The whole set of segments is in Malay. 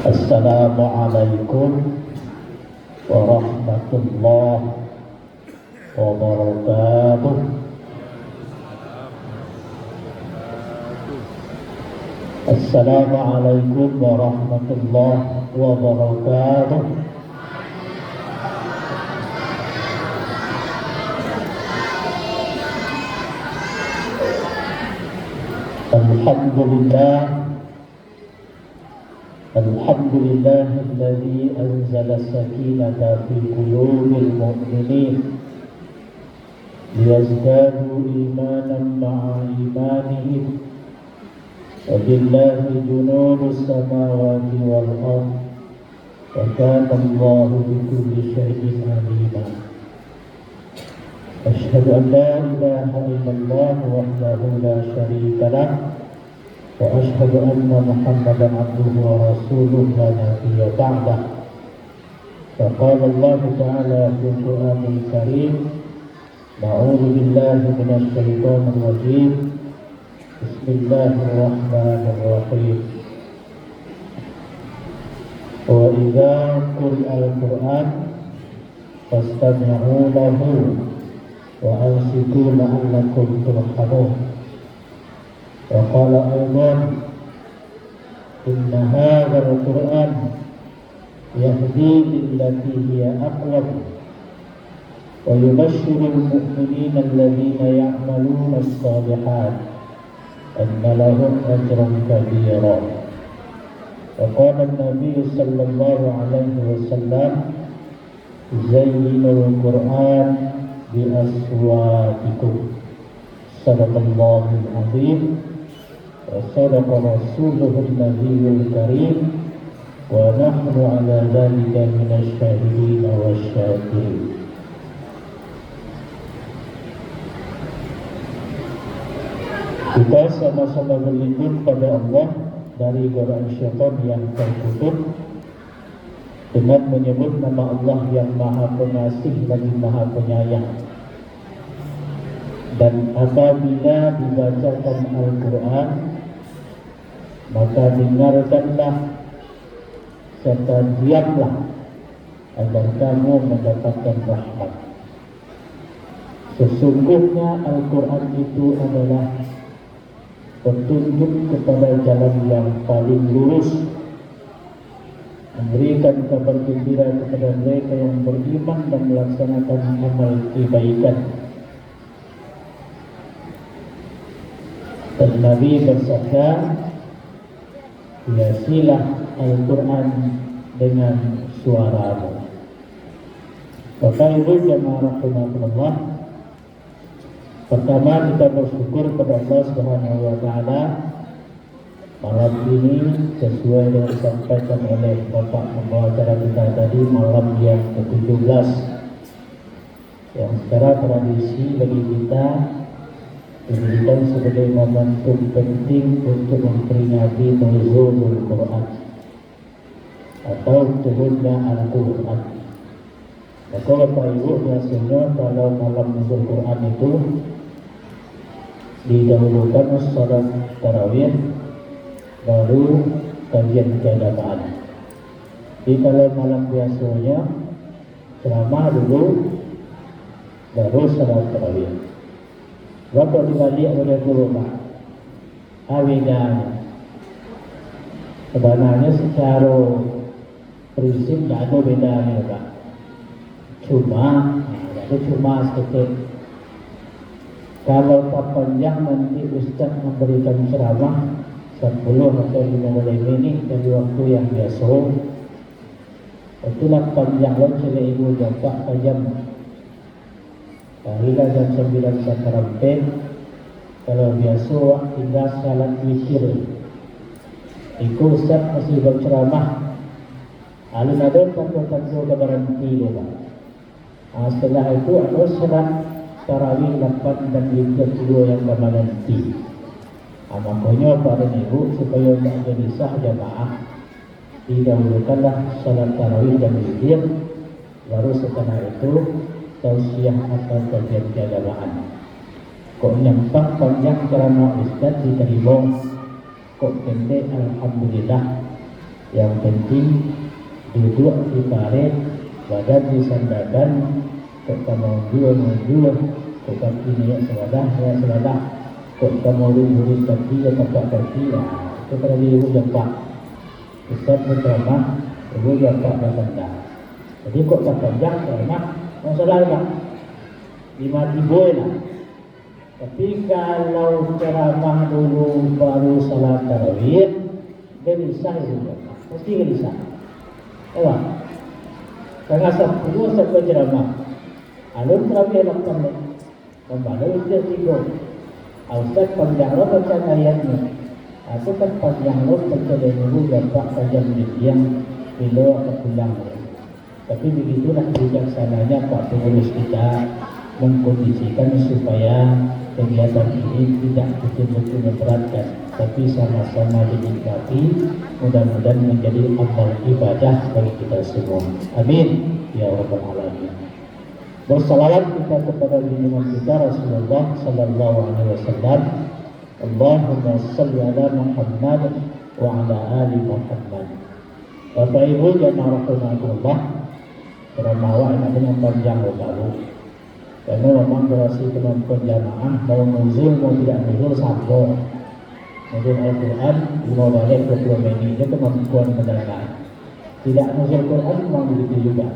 Assalamualaikum warahmatullahi wabarakatuh. Assalamualaikum warahmatullahi wabarakatuh. Alhamdulillahilladzi anzala sakinata fi qulubil mu'minin liyazdadu imanan ma'a imanihim wa billahi junudus samawati wal ardh wa kana Allahu bikulli syai'in alima. Asyhadu an la ilaha illallah wahdahu la syarika lah wa asyhadu anna Muhammadan abduhu wa rasuluhu la nabiyya ba'dah. Faqala Allah ta'ala fil Qur'anil Karim, a'udzu billahi minasy syaithanir rajim. Bismillahirrahmanirrahim. Wa idza quri'al Qur'an fastami'u lahu wa ansitu la'allakum turhamun. Wa qala aydan inna hadzal Qur'an yahdi lillati hiya aqwam wa yubashshirul mu'minina alladhina ya'maluna as-salihat anna lahum ajran kabira. Wa qala an-nabiy sallallahu alaihi wasallam zayyinul Qur'an bi aswatikum. Sadaqallahul azim wa sadaqa rasuluhun nabiyyul karim wa nahnu ala dzalika minasy syahidin wasyakirin. Kita sama-sama berlindung pada Allah dari godaan syaitan yang terkutuk dengan menyebut nama Allah yang Maha Pengasih lagi Maha Penyayang. Dan apabila dibacakan Al-Quran, maka dengarkanlah serta diamlah agar kamu mendapatkan rahmat. Sesungguhnya Al-Quran itu adalah petunjuk kepada jalan yang paling lurus, memberikan kabar gembira kepada mereka yang beriman dan melaksanakan amal kebaikan. Dan Nabi bersabda, hiasilah Al-Quran dengan suaramu. Bapak Ibu jemaah rahimahullah, pertama kita bersyukur kepada Allah Subhanahu wa taala malam ini sesuai dengan disampaikan oleh Bapak pembawa acara kita tadi, malam yang ke-17 yang secara tradisi bagi kita dijadikan sebagai momentum penting untuk memperingati nuzulul Quran atau turunnya Al-Quran. Maka Bapak Ibu biasanya kalau malam nuzul Quran itu didahulukan salat tarawih baru kajian keagamaan. Jadi kalau malam biasanya ceramah dulu baru salat tarawih. Waktu dibalik oleh guru Pak Awidana, sebenarnya secara prinsip tidak ada bedanya Pak. Cuma sedikit. Kalau tak panjang nanti Ustaz memberikan ceramah 10 atau 15 menit dari waktu yang biasa. Itulah panjang loh sila ibu bapak jam. Hingga jam 9 sampai kalau biasa tinggal salat witir. Iku Ustaz masih berceramah. Alun ada tanpa berhenti Pak. Setelah itu ada salat tarawih 8 dan witir 2 yang berhenti. Makanya para ibu supaya tak jadi sah jamaah didahulukanlah salat tarawih dan witir, baru setelah itu tausiah atau kajian keagamaan. Kok nyampak panjang ceramah Ustaz diterima, kok pendek alhamdulillah. Yang penting duduk di paret, badan disandarkan, kok kamu maju, kok kaki niat sewadah, kok kamu lurus kaki ya tapak kaki, ya itu kalau ibu jempak. Ustaz berceramah, ibu jempak bersandar. Jadi kok tak panjang ceramah, masalah tak? 5 lah. Tapi kalau ceramah dulu baru salat tarawih, gelisah itu, pasti gelisah. Apa? Karena 10 sampai ceramah, alun tarawih 8 menit, kembali dia tidur. Ustaz panjang lo baca ayatnya, aku kan panjang lo baca dulu berapa saja menit yang kilo atau pulang. Tapi begitulah bijaksananya Pak Pengurus kita mengkondisikan supaya kegiatan ini tidak betul-betul memberatkan, tapi sama-sama dinikmati. Mudah-mudahan menjadi amal ibadah bagi kita semua. Amin ya rabbal alamin. Bersalawat kita kepada junjungan kita Rasulullah sallallahu alaihi wasallam. Allahumma shalli ala Muhammad wa ala ali Muhammad. Bapak Ibu yang rahmatullah, ceramah ini dengan panjang baru. Karena memang durasi kemampuan jamaah mau nuzul mau tidak nuzul sama. Nuzul Al-Quran 5 balik 20 menit itu kemampuan mendengar. Tidak nuzul Quran memang begitu juga.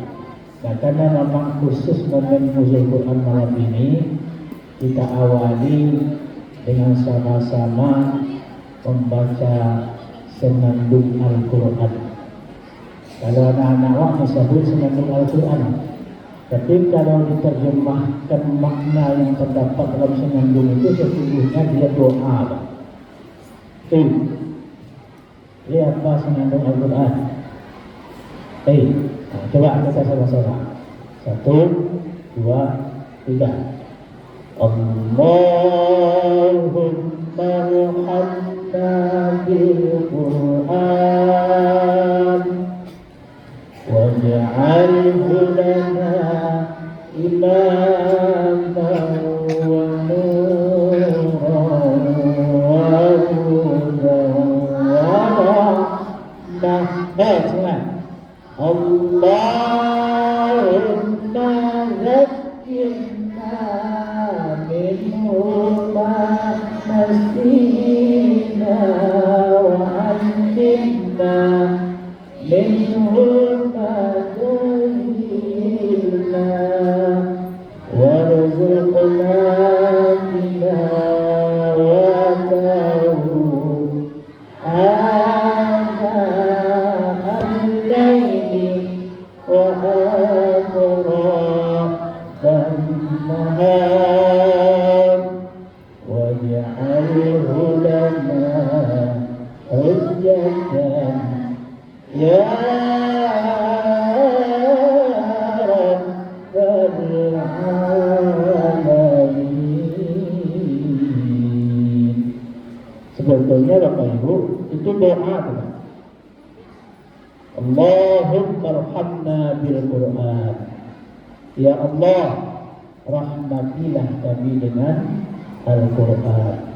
Nah, karena memang khusus momen nuzul Quran malam ini kita awali dengan sama-sama membaca senandung Al-Quran. Kalau anak-anak wak disebut senandung Al-Quran. Tapi kalau diterjemahkan makna yang terdapat dalam senandung itu sesungguhnya dia doa. Lihat apa senandung Al-Quran. Coba kita sama-sama. 1, 2, 3. Allahumma arhamna bil Quran waj'alhu lana imaman wa nuran wa hudan wa rahmah. Allahumma zakkirna minhu ma nasina wa 'allimna minhu ma jahilna warzuqna tilawatahu ya Rabbal alamin. Sebetulnya Bapak Ibu itu doa kan? Allahumma arhamna bil Quran. Ya Allah, rahmatilah kami dengan Al-Quran.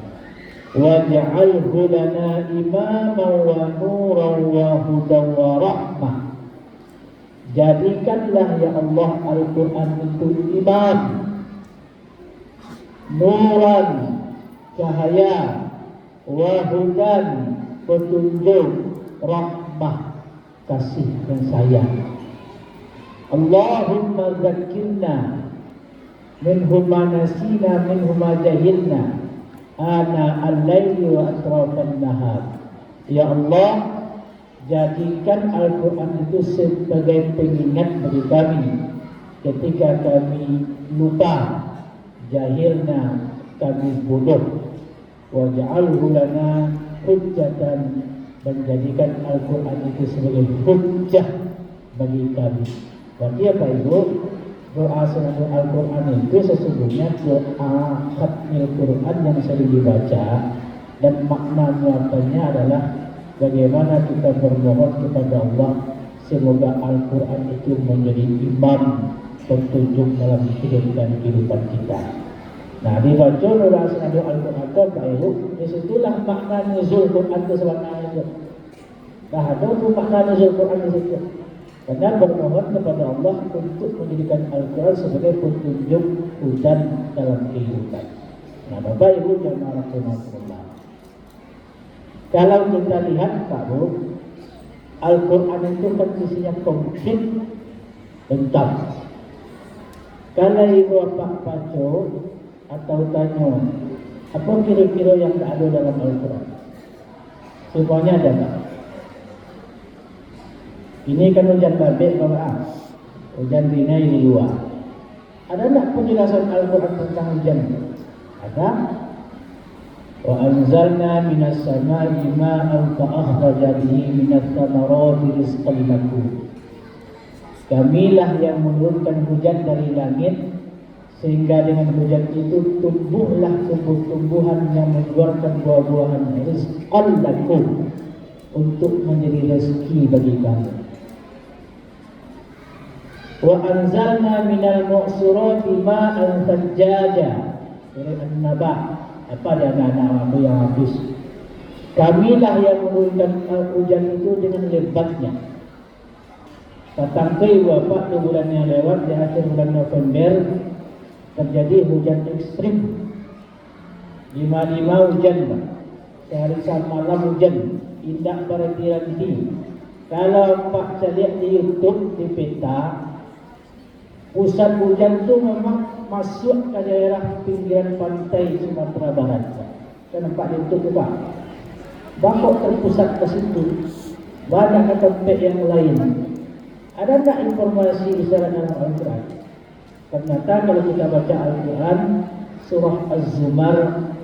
Waj'alhu lana imaman wa nuran wa hudan wa rahmah. Jadikanlah ya Allah Al-Quran itu imam, nuran, cahaya, wa hudan, petunjuk, rahmah, kasih dan sayang. Allahumma zakkirna minhu ma nasina minhu ma jahilna ana al-laili wa atrafan nahar. Ya Allah, jadikan Al-Quran itu sebagai pengingat bagi kami ketika kami lupa, jahilna, kami bodoh. Waj'alhu lana hujjatan, menjadikan Al-Quran itu sebagai hujjah bagi kami. Berarti apa Ibu? Doa senandung Al-Quran itu sesungguhnya doa khatmil Quran yang sering dibaca, dan makna muatannya adalah bagaimana kita bermohon kepada Allah semoga Al-Quran itu menjadi imam petunjuk dalam hidup dan kehidupan kita. Nah, dibaca oleh Al-Quran Al-Quran, disitulah makna nuzul Quran itu sebenarnya itu. Nah, ada tu makna nuzul Quran di situ. Karena bermohon kepada Allah untuk menjadikan Al-Quran sebagai petunjuk hujan dalam kehidupan. Nah, Bapak Ibu jemaah rahimahullah. Kalau kita lihat Pak Bu, Al-Quran itu kan isinya komplit lengkap. Kalau Ibu Bapak baca atau tanya, apa kira-kira yang tak ada dalam Al-Quran? Semuanya ada tak? Ini kan hujan babek Bapak, hujan rinai di luar. Ada tak penjelasan Al-Quran tentang hujan? Ada. Wa anzalna minas sama'i ma'an fa'akhraja bihi minats thamarati rizqan lakum. Kamilah yang menurunkan hujan dari langit, sehingga dengan hujan itu tumbuhlah tumbuh-tumbuhan yang mengeluarkan buah-buahan rizqan lakum, untuk menjadi rezeki bagi kamu. Wa anzalna minal mu'sirati ma'an thajjaja. Surah An-Naba. Apa dia anak-anak aku yang habis. Kamilah yang menurunkan hujan itu dengan lebatnya. Tatangkai Bapak di bulan yang lewat, di akhir bulan November terjadi hujan ekstrim. 5 hujan Pak. Sehari semalam hujan. Indah berhenti-henti. Kalau Pak saya lihat di YouTube, di peta, pusat hujan itu memang masuk ke daerah pinggiran pantai Sumatera Barat. Saya nampak di YouTube Pak. Bapak terpusat ke situ. Banyak tempat yang lain. Ada tak informasi isyarat dalam Al-Quran? Ternyata kalau kita baca Al-Quran, surah Az-Zumar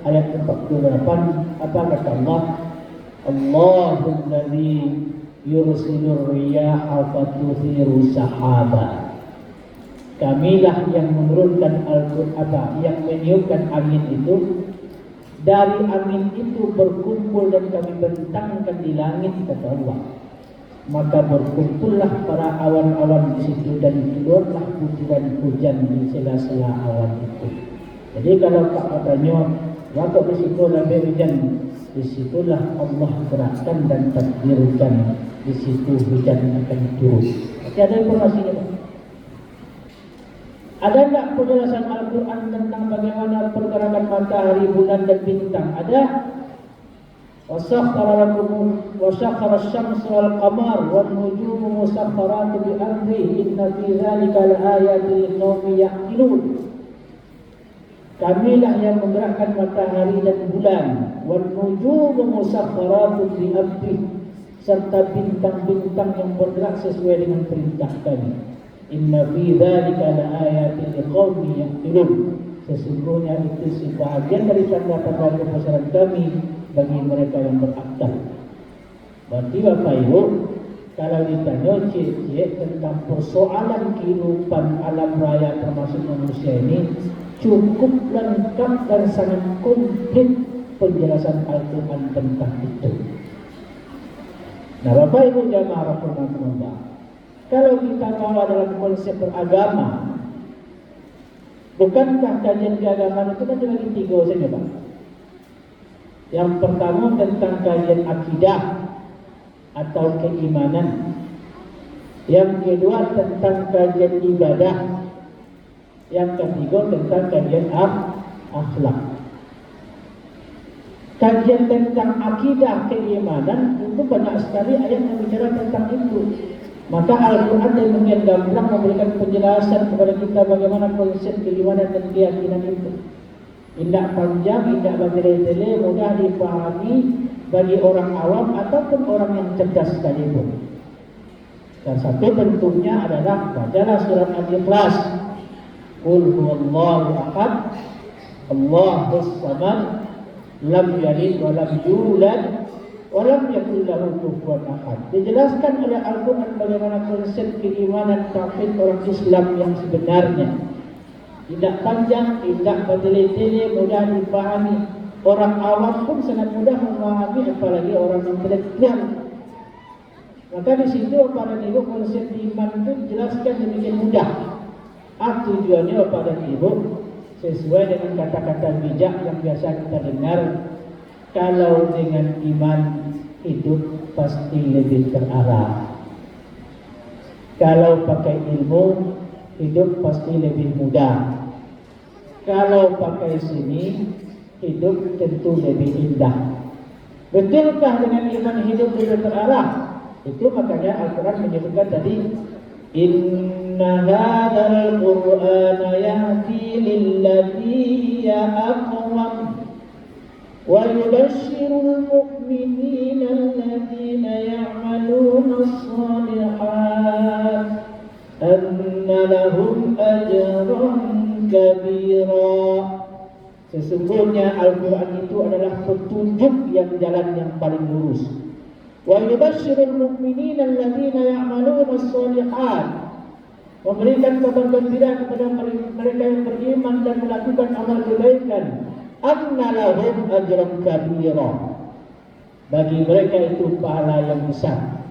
ayat 48, apa kata Allah? Allahul ladzi yursilur riyaha fatuthiru sahaba. Kamilah yang menurunkan Al-Quran, yang meniupkan angin itu. Dari angin itu berkumpul dan kami bentangkan di langit, kata Allah. Maka berkumpullah para awan-awan di situ dan keluarlah butiran hujan di sela-sela awan itu. Jadi kalau Pak katanya, waktu di situ ada hujan, disitulah Allah gerakkan dan takdirkan, di situ hujan akan turun. Jadi ada informasinya Pak. Ada tak penjelasan Al-Quran tentang bagaimana pergerakan matahari, bulan dan bintang? Ada. وَسَخَّرَ الشَّمْسَ وَالْقَمَرَ وَالنُّجُومُ مُسَخَّرَاتٌ بِأَمْرِهِ إِنَّ فِي ذَلِكَ لَآيَاتٍ لِقَوْمٍ يَعْقِلُونَ. Kamilah yang menggerakkan matahari dan bulan, وَالنُّجُومُ مُسَخَّرَاتٌ بِأَمْرِهِ, serta bintang-bintang yang bergerak sesuai dengan perintah kami. Inna fi dzalika laayatin liqaumin yaqilun. Sesungguhnya itu sebahagian dari tanda-tanda kebesaran kami bagi mereka yang berakal. Berarti Bapak Ibu, kalau ditanya cik-cik tentang persoalan kehidupan alam raya termasuk manusia ini, cukup lengkap dan sangat komplit penjelasan Al-Quran tentang itu. Nah Bapak Ibu jamaah rahimahullah, kalau kita bawa dalam konsep beragama, bukankah kajian keagamaan itu kan dibagi 3 saja Pak? Yang pertama tentang kajian akidah atau keimanan. Yang kedua tentang kajian ibadah. Yang ketiga tentang kajian akhlak. Kajian tentang akidah keimanan itu banyak sekali ayat yang bicara tentang itu. Maka Al-Quran demikian gamblang memberikan penjelasan kepada kita bagaimana konsep keimanan dan keyakinan itu. Indah panjang, indah bertele-tele, mudah dipahami bagi orang awam ataupun orang yang cerdas sekalipun. Dan satu bentuknya adalah bacalah surat Al-Ikhlas. Qul huwallahu ahad, Allahus samad, lam yalid wa lam yulad wa lam yakul lahu kufuwan ahad. Dijelaskan oleh Al-Quran bagaimana konsep keimanan tauhid orang Islam yang sebenarnya. Tidak panjang, tidak bertele-tele, mudah dipahami. Orang awam pun sangat mudah memahami, apalagi orang intelektual. Maka di situ pada ibu konsep iman itu jelaskan demikian mudah. Tujuannya pada ibu sesuai dengan kata-kata bijak yang biasa kita dengar. Kalau dengan iman hidup pasti lebih terarah. Kalau pakai ilmu hidup pasti lebih mudah. Kalau pakai sini hidup tentu lebih indah. Betulkah dengan iman hidup lebih terarah? Itu makanya Al-Quran menyebutkan tadi, Inna hadzal Qur'ana yahdi lillati hiya aqwam wa yubashshirul mu'minina alladhina ya'maluna as-salihat anna lahum ajran kabira. Sesungguhnya Al-Quran itu adalah petunjuk yang jalan yang paling lurus. Wa yubashshirul mu'minina alladhina ya'maluna as-salihat, memberikan kabar gembira kepada mereka yang beriman dan melakukan amal kebaikan, anna lahum ajran kabira, bagi mereka itu pahala yang besar.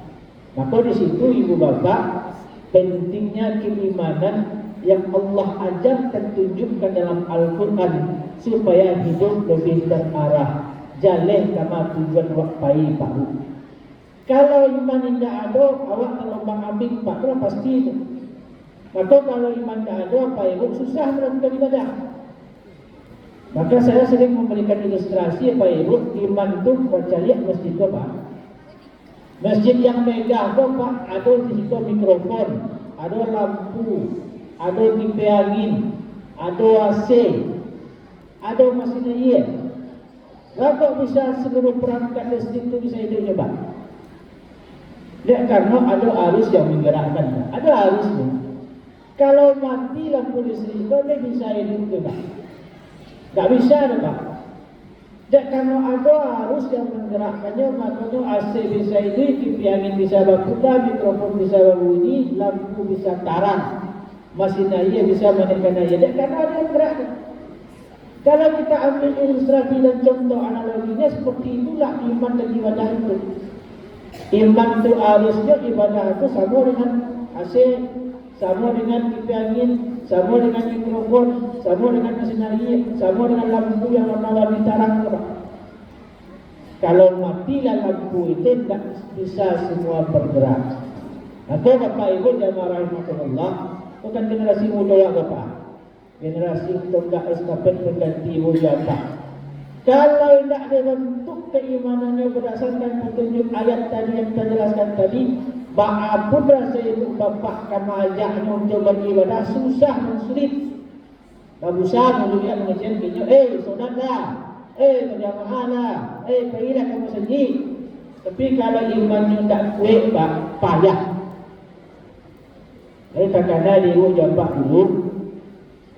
Maka di situ ibu bapak, pentingnya keimanan yang Allah ajarkan, tunjukkan dalam Al-Quran supaya hidup lebih terarah. Jaleh kama tujuan wakpai Pak. Kalau iman tidak ada, awak terombang ambing Pak, itu pasti itu. Maka kalau iman tidak ada, Pak Ibu susah melakukan ibadah. Maka saya sering memberikan ilustrasi Pak Ibu, iman itu baca lihat masjid itu Pak. Masjid yang megah itu Pak, ada di situ mikrofon, ada lampu, ada kipas angin, ada AC, ada mesin air. Berapa bisa seluruh perangkat listrik itu bisa hidup Pak? Ya, karena ada arus yang menggerakkan, ada arusnya. Kalau mati lampu listrik itu dia bisa hidup Pak? Tak bisa Pak. Ya, karena ada arus yang menggerakkannya, makanya AC bisa hidup, kipas angin bisa berputar, mikrofon bisa berbunyi, lampu bisa tarang, mesin air bisa menekan air. Ya, karena ada yang gerakkan. Kalau kita ambil ilustrasi dan contoh analoginya seperti itulah iman dan ibadah itu. Iman itu harusnya, ibadah itu sama dengan AC, sama dengan kipas angin, sama dengan mikrofon, sama dengan mesin air, sama dengan lampu yang warna-warni tarang. Kalau matilah lampu itu tidak bisa semua bergerak. Maka Bapak Ibu jamaah rahimahullah, bukan generasi muda ya Bapak, generasi tonggak estafet pengganti ibu bapak. Kalau tidak dibentuk keimanannya berdasarkan petunjuk ayat tadi yang kita jelaskan tadi, apapun rasa ibu bapak kama ajaknya untuk beribadah susah dan sulit. Baguslah menunjukkan mengajian pinjau, sodatlah, berjamaah lah, pergilah ke masjid. Tapi kalau imannya tidak kuat Pak, payah. Kadang-kadang ibu bapak dulu,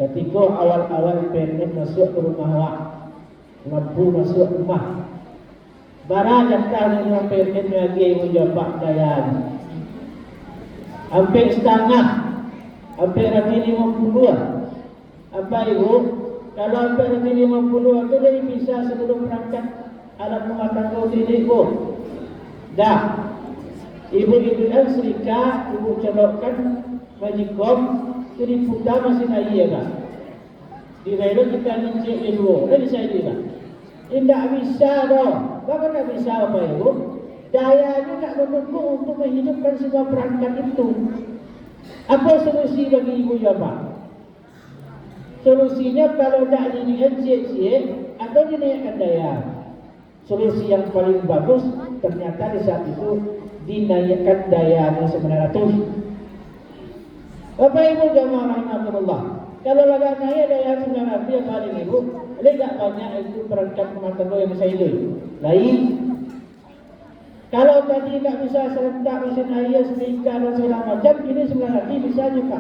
ketika awal-awal PNS masuk ke rumah awak, lampu masuk rumah, barang datang dengan PNS lagi ibu bapak dayan, hampir setengah, hampir lagi 50. Apa ibu? Kalau hampir lagi 50 itu dia bisa sebelum berangkat alat rumah tangga diriku. Dah, ibu-ibu yang serika, ibu colokkan majikom, jadi putar mesin air Pak. Di relo kita mencik dulu, dah bisa ini Pak. Tidak bisa dong. Bagaimana tak bisa apa ibu? Dayanya tak mendukung untuk menghidupkan semua perangkat itu. Apa solusi bagi ibu Pak? Solusinya kalau tak dinaikkan cik-cik atau dinaikkan daya. Solusi yang paling bagus ternyata di saat itu dinaikkan dayanya 900. Bapak Ibu jamaah rahimahullah, kalau lagi naik daya 900 yang paling ibu, tidak banyak itu perangkat rumah tangga yang bisa hidup. Lain, kalau tadi tak bisa serentak mesin air, speaker dan segala macam, ini 900 bisa juga.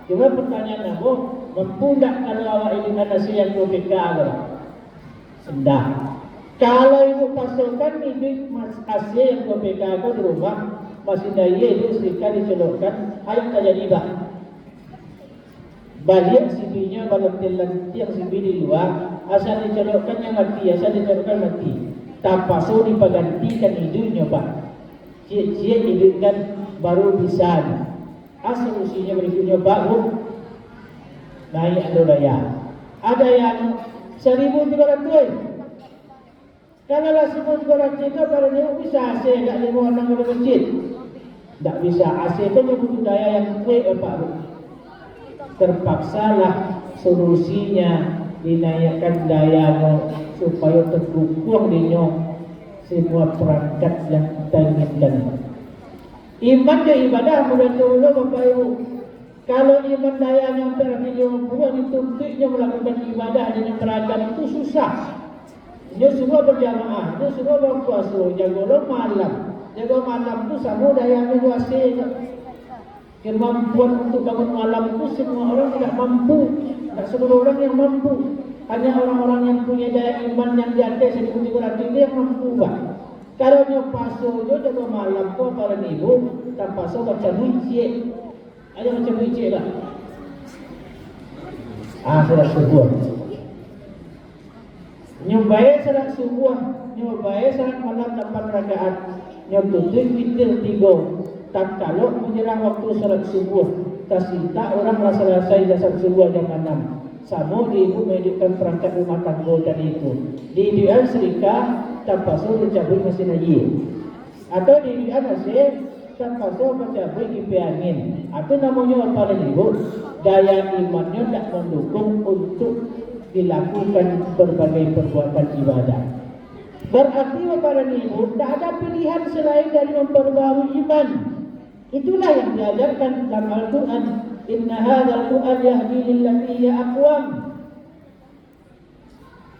Cuma pertanyaan aku, mampu tak kalau awak ini ada siang 2 PK agak? Sendah. Kalau ibu pasokan ini AC yang 2 PK agak di rumah, mesin air itu speaker dicolokkan, ayo tak jadi bah. Balik CB-nya, balik lentir CB di luar, asal dicolokkannya mati, asal dicolokkan mati. Tanpa so dipagantikan hidupnya Pak. Cie-cie hidupkan baru bisa. Solusinya berikutnya baru naik daya. Ada yang 1.300. Kalau lah 1.300 itu pada dia bisa AC, tak 5 orang ke masjid. Tak bisa AC itu butuh daya yang kuat Pak. Terpaksalah solusinya dinaikkan daya supaya terkukuh dinyo semua perangkat yang kita inginkan. Iman dan ibadah mudah dulu Bapak Ibu. Kalau iman daya yang terhadap buat dituntutnya melakukan ibadah dengan beragam itu susah. Dia semua berjamaah, dia semua berpuasa, jaga malam. Jaga malam itu sama dayanya kuasa. Kemampuan untuk bangun malam itu semua orang tidak mampu. Tak semua orang yang mampu. Hanya orang-orang yang punya daya iman yang di atas 1.300 ini yang mampu Pak. Kalau dia paso, dia jaga malam tu para ibu, tak paso baca buicik. Ada baca buicik tak? Salat subuh. Nyobai salat subuh, nyobai salat malam 8 rakaat, nyotutup witir 3. Tak kalau menjelang waktu salat subuh, tak orang lah selesai salat subuh jam 6. Sama ibu menghidupkan perangkat rumah tangga dan itu. Di duaan serika tanpa so dicabut mesin air. Atau di duaan asyik tanpa so mencabut kipas angin. Atau namanya apa lagi ibu? Daya imannya tak mendukung untuk dilakukan berbagai perbuatan ibadah. Berarti kepada ibu tak ada pilihan selain dari memperbaharui iman. Itulah yang diajarkan dalam Al-Quran. Inna hadzal Qur'an yahdi lillati hiya aqwam.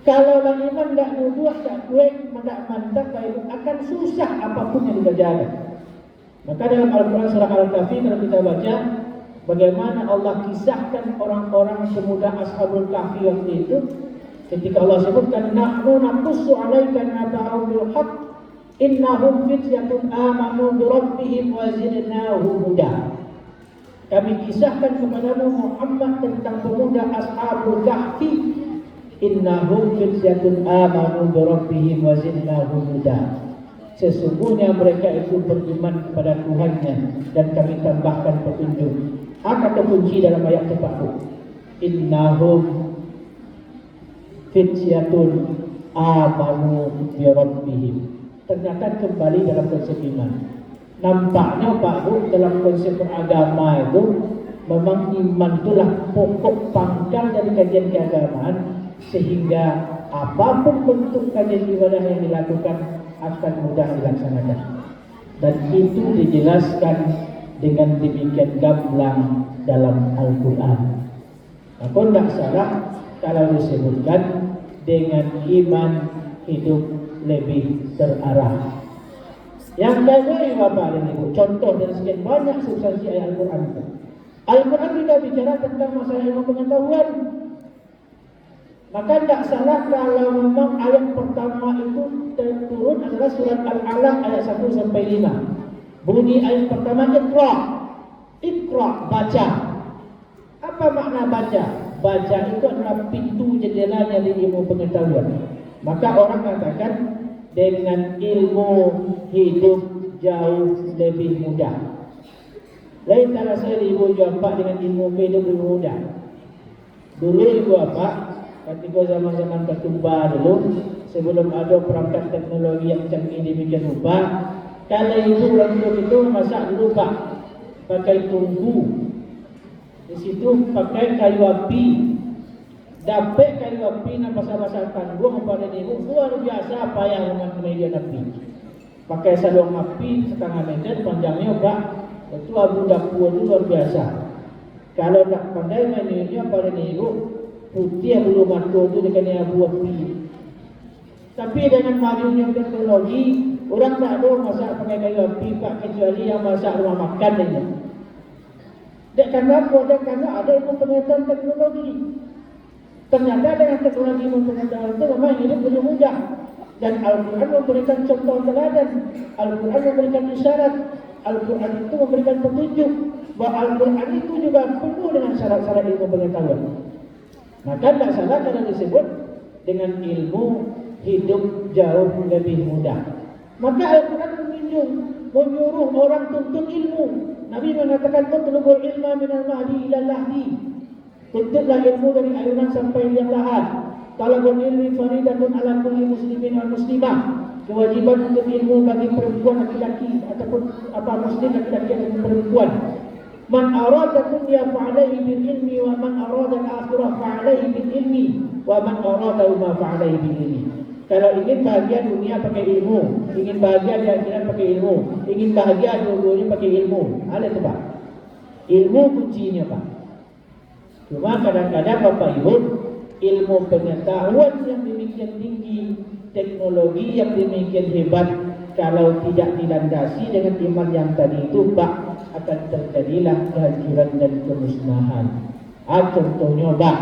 Kalau iman tak nuduh, tak kuat, tak mantap, akan susah apapun yang dikerjakan. Maka dalam Al-Quran surah Al-Kahfi kalau kita baca bagaimana Allah kisahkan orang-orang semudah Ashabul Kahfi waktu itu, ketika Allah sebutkan nahnu naqussu 'alaika naba'ahum bil haqq innahum fityatun amanu bi rabbihim wa zidnahum huda. Kami kisahkan kepadamu Muhammad tentang pemuda Ashabul Kahfi. Innahum fityatun amanu bi rabbihim wa zidnahum huda. Sesungguhnya mereka itu beriman kepada Tuhannya dan kami tambahkan petunjuk. Apa kunci dalam ayat tersebut? Innahum fityatun amanu bi rabbihim. Ternyata kembali dalam konsep iman. Nampaknya Pak Bu dalam konsep beragama itu memang iman itulah pokok pangkal dari kajian keagamaan, sehingga apapun bentuk kajian ibadah yang dilakukan akan mudah dilaksanakan. Dan itu dijelaskan dengan demikian gamblang dalam Al-Quran. Aku tidak salah kalau disebutkan dengan iman hidup lebih terarah. Yang kedua Bapak dan Ibu, contoh dari sekian banyak substansi ayat Al-Quran itu. Al-Quran juga bicara tentang masalah ilmu pengetahuan. Maka tidak salah kalau memang ayat pertama itu turun adalah surat Al-Alaq ayat 1 sampai 5. Bunyi ayat pertama Iqra. Iqra, baca. Apa makna baca? Baca itu adalah pintu jendelanya di ilmu pengetahuan. Maka orang katakan dengan ilmu hidup jauh lebih mudah. Lain cara saya ibu jumpa dengan ilmu hidup lebih mudah. Dulu ibu apa? Ketika zaman-zaman ketumbar dulu, sebelum ada perangkat teknologi yang canggih demikian rupa, kalau ibu orang itu masak dulu Pak, pakai tungku. Di situ pakai kayu api. Dapat kayu api nak pasal-pasal tanggung pada ibu luar biasa payah dengan media api. Pakai salung api setengah meter panjangnya Pak. Itu abu dapur itu luar biasa. Kalau tak pandai menunya pada ibu putih bulu mata itu dengan abu api. Tapi dengan majunya teknologi, orang tak ada masak pakai kayu api Pak, kecuali yang masak rumah makan ini. Dan karena ada ilmu pengetahuan teknologi. Ternyata dengan teknologi pengetahuan itu memang hidup lebih mudah. Dan Al-Quran memberikan contoh teladan. Al-Quran memberikan isyarat. Al-Quran itu memberikan petunjuk bahwa Al-Quran itu juga penuh dengan syarat-syarat ilmu pengetahuan. Maka tidak salah kalau disebut dengan ilmu hidup jauh lebih mudah. Maka Al-Quran menyuruh orang tuntut ilmu. Nabi mengatakan tutlubul ilma minal mahdi ilal lahdi. Tuntutlah ilmu dari ayunan sampai liang lahat. Talabul ilmi faridatun ala kulli muslimin wal muslimah. Kewajiban untuk ilmu bagi perempuan laki-laki ataupun muslim laki-laki ataupun perempuan. Man arada dunya fa'alaihi bil ilmi wa man arada al-akhirah fa'alaihi bil ilmi wa man arada ma fa'alaihi bil ilmi. Kalau ingin bahagia dunia pakai ilmu, ingin bahagia di akhirat pakai ilmu, ingin bahagia dua-duanya pakai ilmu. Ada tu Pak. Ilmu kuncinya Pak. Cuma kadang-kadang Bapak Ibu, ilmu pengetahuan yang demikian tinggi, teknologi yang demikian hebat, kalau tidak dilandasi dengan iman yang tadi itu Pak, akan terjadilah kehancuran dan kemusnahan. Contohnya Pak,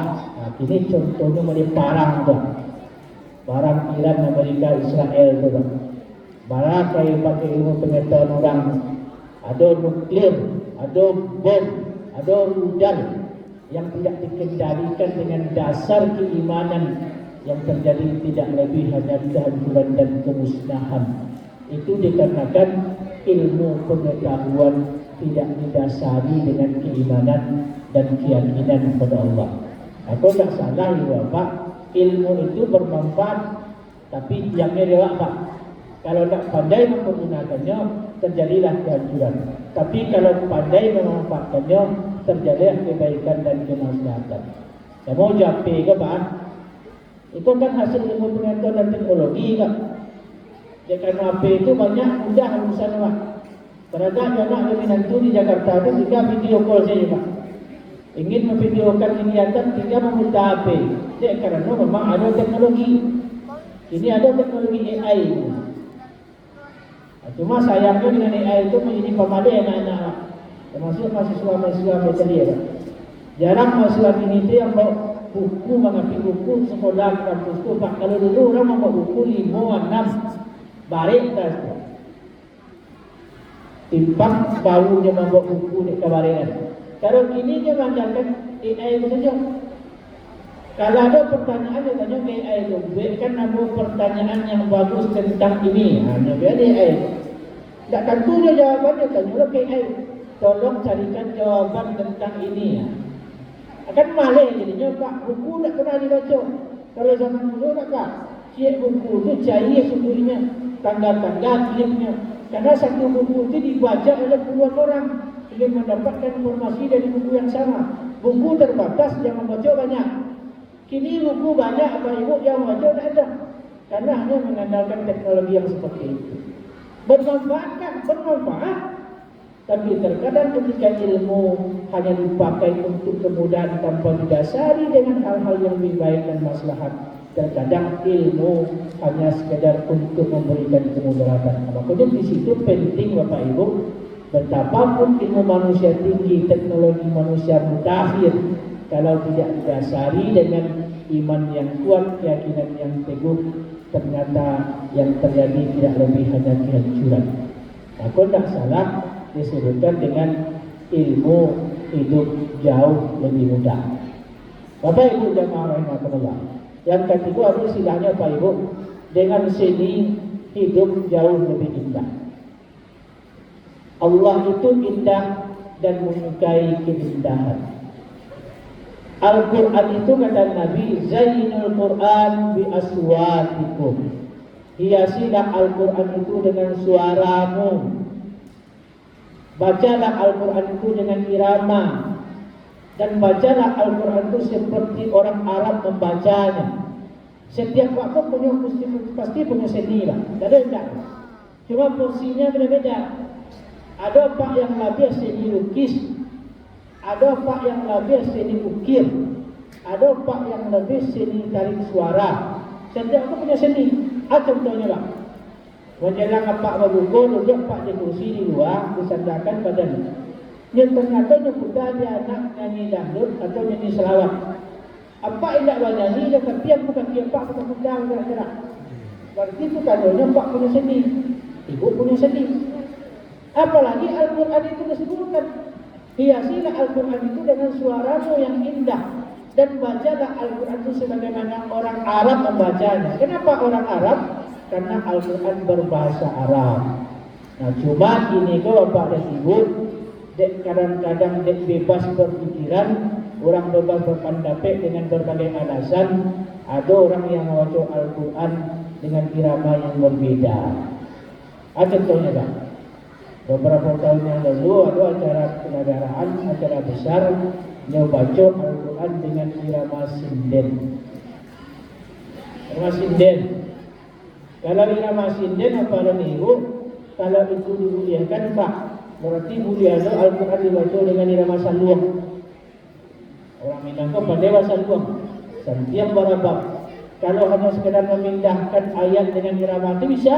ini contohnya mulai parang Pak. Barang Iran, Amerika, Israel tu Pak. Barang kaya pakai ilmu pengetahuan orang, ada nuklir, ada bom, ada rudal yang tidak dikendalikan dengan dasar keimanan, yang terjadi tidak lebih hanya kehancuran dan kemusnahan. Itu dikarenakan ilmu pengetahuan tidak didasari dengan keimanan dan keyakinan kepada Allah. Aku tak salah ya Pak, ilmu itu bermanfaat, tapi yang dia Pak, kalau tak pandai menggunakannya terjadilah kehancuran. Tapi kalau pandai memanfaatkannya terjadilah kebaikan dan kemaslahatan. Saya mau jawab ke Pak, itu kan hasil ilmu pengetahuan dan teknologi kan. Jadi karena HP itu banyak mudah urusan Pak. Terhadap anak kami nanti di Jakarta itu juga video call saja Pak. Ingin memvideokan kegiatan tinggal meminta HP. Jadi karena memang ada teknologi. Ini ada teknologi AI. Cuma sayangnya dengan AI itu menjadi pemalas anak-anak, termasuk mahasiswa-mahasiswa metode. Jarang mahasiswa ini itu yang bawa buku, mengambil buku sekolah kampus itu Pak. Kalau dulu orang membawa buku 5, 6 barik tas. Timbang baunya membawa buku di kabaringan. Kalau ini dia mengandalkan AI itu saja. Kalau ada pertanyaan dia tanya AI itu, kan ada pertanyaan yang bagus tentang ini, hanya biar AI. Tak tentu dia jawabannya, tanya ke AI. Tolong carikan jawaban tentang ini. Akan malah jadinya Pak, buku tak pernah dibaca. Kalau zaman dulu tak Pak, cik buku itu cair sendirinya, tanda-tanda klipnya. Karena satu buku itu dibaca oleh puluhan orang ingin mendapatkan informasi dari buku yang sama. Buku terbatas, yang membaca banyak. Kini buku banyak, apa ibu yang membaca tak ada. Karena hanya mengandalkan teknologi yang seperti itu. Bermanfaat kan? Bermanfaat. Tapi terkadang ketika ilmu hanya dipakai untuk kemudahan tanpa didasari dengan hal-hal yang lebih baik dan maslahat. Terkadang ilmu hanya sekedar untuk memberikan kemudaratan. Makanya di situ penting Bapak Ibu, betapapun ilmu manusia tinggi, teknologi manusia mutakhir, kalau tidak didasari dengan iman yang kuat, keyakinan yang teguh, ternyata yang terjadi tidak lebih hanya kehancuran. Aku tak salah disebutkan dengan ilmu hidup jauh lebih mudah. Bapak Ibu jamaah rahimakumullah. Yang ketiga ada istilahnya Pak Ibu, dengan seni hidup jauh lebih indah. Allah itu indah dan menyukai keindahan. Al-Quran itu kata Nabi, Zainul Quran bi aswatikum. Hiasilah Al-Quran itu dengan suaramu. Bacalah Al-Quran itu dengan irama. Dan bacalah Al-Quran itu seperti orang Arab membacanya. Setiap waktu pasti punya seni lah. Tak ada enggak. Cuma porsinya beda-beda. Ada Pak yang lebih seni lukis, ada Pak yang lebih seni ukir, ada Pak yang lebih seni tarik suara. Setiap waktu punya seni. Contohnya lah, menjelang Pak berbuku, duduk Pak di kursi di luar, disandarkan badan. Yang ternyata yang sudah dia anak nyanyi dangdut atau nyanyi selawat. Apa indah bernyanyi, dia ketiap bukan tiap Pak bukan pedang gerak-gerak. Berarti itu kadonya Pak punya seni, Ibu punya seni. Apalagi Al-Quran itu disebutkan, hiasilah Al-Quran itu dengan suaramu yang indah. Dan bacalah Al-Quran itu sebagaimana orang Arab membacanya. Kenapa orang Arab? Karena Al-Quran berbahasa Arab. Nah, cuma ini kok Bapak dan Ibu, dek kadang-kadang dek bebas berpikiran, orang bebas berpendapat dengan berbagai alasan. Ada orang yang membaca Al-Quran dengan irama yang berbeda. Contohnya Pak, beberapa tahun yang lalu ada acara kenegaraan, acara besar, yang baca Al-Quran dengan irama sinden. Irama sinden. Kalau irama sinden apa Ibu? Kalau itu dimuliakan Pak, berarti mulia Al-Quran dibaca dengan irama saluang. Orang Minang kok pandai bahasa saluang. Setiap berabab. Kalau hanya sekedar memindahkan ayat dengan irama itu bisa?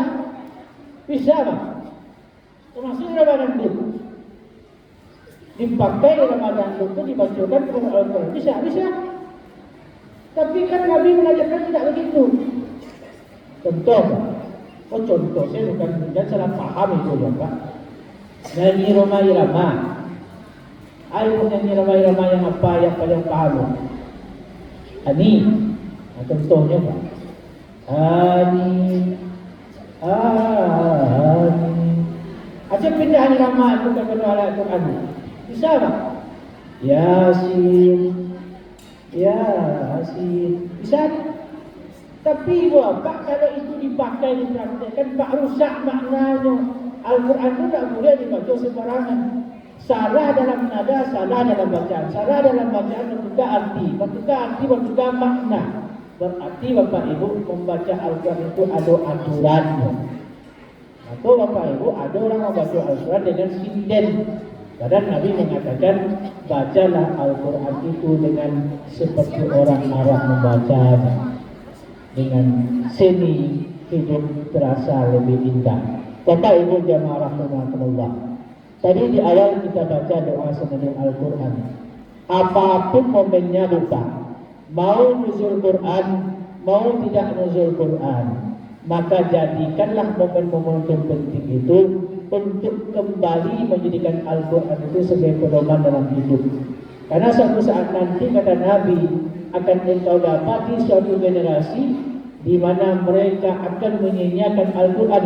Bisa Pak. Termasuk irama dangdut. Dipakai irama dangdut itu dibacakan dengan Al-Quran. Bisa? Tapi kan Nabi mengajarkan tidak begitu. Contoh Pak. Contoh saya bukan dan salah paham itu ya Pak. Nyanyi irama. Ayo nyanyi irama yang apa yang paling paham? Ani. Contohnya Pak. Ani. Aja pindahan irama itu kepada Al-Quran. Bisa Pak? Yasin. Bisa? Tapi Bapak kalau itu dipakai dipraktekkan Pak rusak maknanya. Al-Quran itu tak boleh dibaca sembarangan. Salah dalam nada, salah dalam bacaan. Salah dalam bacaan bertukar arti. Bertukar makna. Berarti Bapak Ibu membaca Al-Quran itu ada aturannya. Atau Bapak Ibu ada orang membaca Al-Quran dengan sinden. Karena Nabi mengatakan bacalah Al-Quran itu dengan seperti orang Arab membacanya. Dengan seni hidup terasa lebih indah. Bapak Ibu jamaah rahmatullah. Tadi di awal kita baca doa sebelum Al-Quran. Apapun momennya Bapak, mau nuzul Quran, mau tidak nuzul Quran, maka jadikanlah momen-momen penting itu untuk kembali menjadikan Al-Quran itu sebagai pedoman dalam hidup. Karena suatu saat nanti kata Nabi akan engkau dapati suatu generasi di mana mereka akan menyanyiakan Al-Quran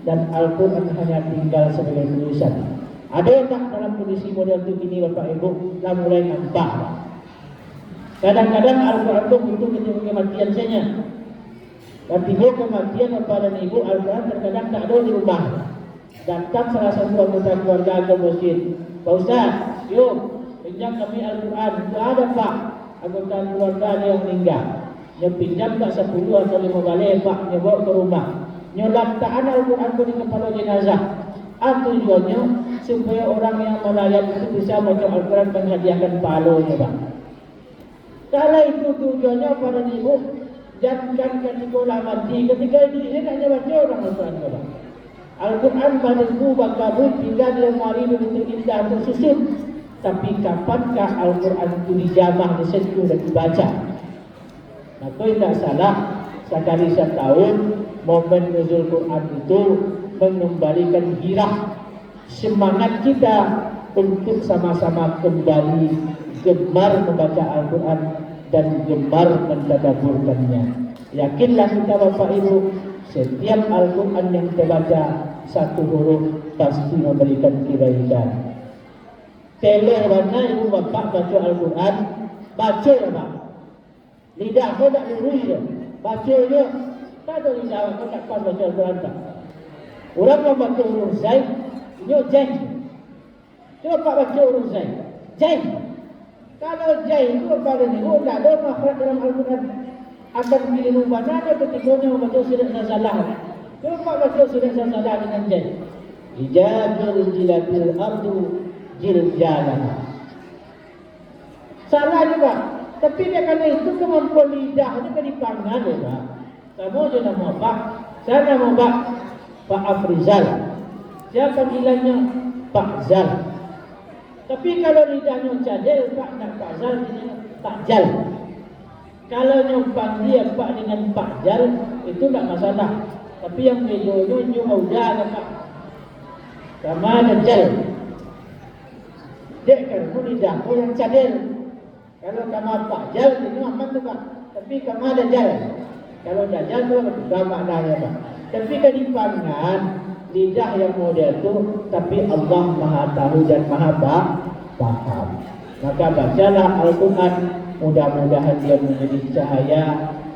dan Al-Quran hanya tinggal sebagai tulisan. Ada tak dalam kondisi model ini Bapak Ibu? Dah mulai nampak. Kadang-kadang Al-Quran itu butuh kematian saja. Dan tiba kematian Bapak dan Ibu, Al-Quran terkadang tak ada di rumah. Datang salah satu anggota keluarga ke masjid. Pak Ustaz, yuk pinjam kami Al-Quran. Tidak ada Pak, anggota keluarga ada yang meninggal. Dia pinjam tak 10 atau 5 balai Pak, dia bawa ke rumah. Dia letakkan Al-Quran itu di kepala jenazah. Tujuannya supaya orang yang melayat itu bisa baca Al-Quran dan hadiahkan pahalanya Pak. Kalau itu tujuannya para ibu, jangan ketika mati, ketika ini hanya baca orang Al-Quran Pak. Al-Quran badanku bakabut tinggal di lemari begitu indah tersusun. Tapi kapankah Al-Quran itu dijamah, disentuh dan dibaca? Maka tidak salah sekali setahun momen nuzul Quran itu mengembalikan girah semangat kita untuk sama-sama kembali gemar membaca Al-Quran dan gemar mentadabburkannya. Yakinlah kita Bapak Ibu, setiap Al-Quran yang kita baca satu huruf pasti memberikan kebaikan. Tele mana Ibu Bapak baca Al-Quran, baca ya Pak. Lidah kau tak lurus je, baca je. Tak ada lidah kau tak kuat baca Al-Quran tak. Orang yang baca huruf Zaid, dia Zaid. Coba Pak baca huruf Zaid, Zaid. Kalau Zaid itu apa ni? Oh tak ada makhraj dalam Al-Quran. Akan pilih mana ada ketikanya membaca surat salah. Coba Pak baca surat salah dengan Zaid. Ijazul jilatil ardu jiljalah. Salah juga. Tapi dia kena itu kemampuan lidahnya kan dipanggil ya Pak. Kamu je nama Pak, saya nama Pak Afrizal. Siapa bilangnya Pak Zal. Tapi kalau lidahnya cadel Pak nak Pak Zal dengan Pak Jal. Kalau nyumpang dia Pak dengan Pak Jal itu tak masalah. Tapi yang bedanya cuma udah kan Pak. Sama ada Jal. Dek kan lidah yang cadel. Kalau kamu fajal itu aman tu Pak. Tapi kamu ada jalan. Kalau dajal tu apa maknanya Pak? Tapi kan di pangan lidah yang model tu, tapi Allah Maha tahu dan Maha paham. Maka bacalah Al-Quran, mudah-mudahan dia menjadi cahaya,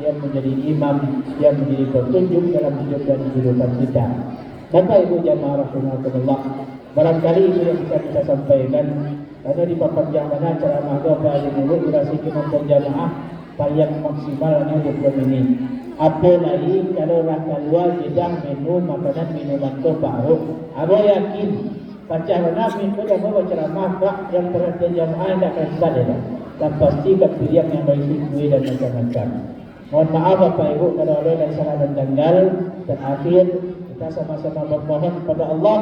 dia menjadi imam, dia menjadi petunjuk dalam hidup dan kehidupan kita. Bapak Ibu jamaah rahimakumullah, barangkali itu yang bisa kita sampaikan. Karena di perpanjang mana ceramah Bapak Ibu durasi kita jamaah paling maksimalnya 20 menit. Apalagi kalau rasa luar jedah minum makanan minuman tu baru. Aku yakin pacarana minum dan bawa ceramah Pak yang perhatian jamaah tidak akan sadar. Dan pasti kepilihan yang berisi kue dan macam-macam. Mohon maaf Bapak Ibu kalau ada yang salah dan janggal. Dan akhir kita sama-sama bermohon kepada Allah,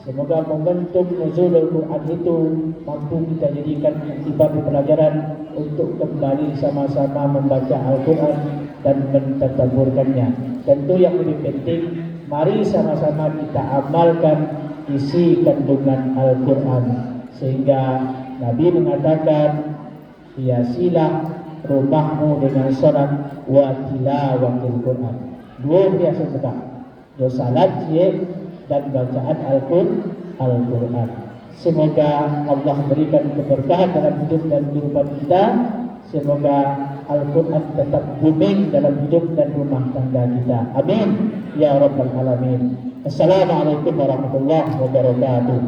semoga momentum nuzulul Quran itu mampu kita jadikan iktibar pelajaran untuk kembali sama-sama membaca Al-Quran dan mentadabburkannya. Tentu yang lebih penting, mari sama-sama kita amalkan isi kandungan Al-Quran. Sehingga Nabi mengatakan, hiasilah rumahmu dengan salat wa tilawatil Quran. Dua hiasan sedang, do salat dan bacaan Al-Quran. Semoga Allah berikan keberkahan dalam hidup dan kehidupan kita. Semoga Al-Quran tetap booming dalam hidup dan rumah tangga kita. Amin ya rabbal alamin. Assalamualaikum warahmatullahi wabarakatuh.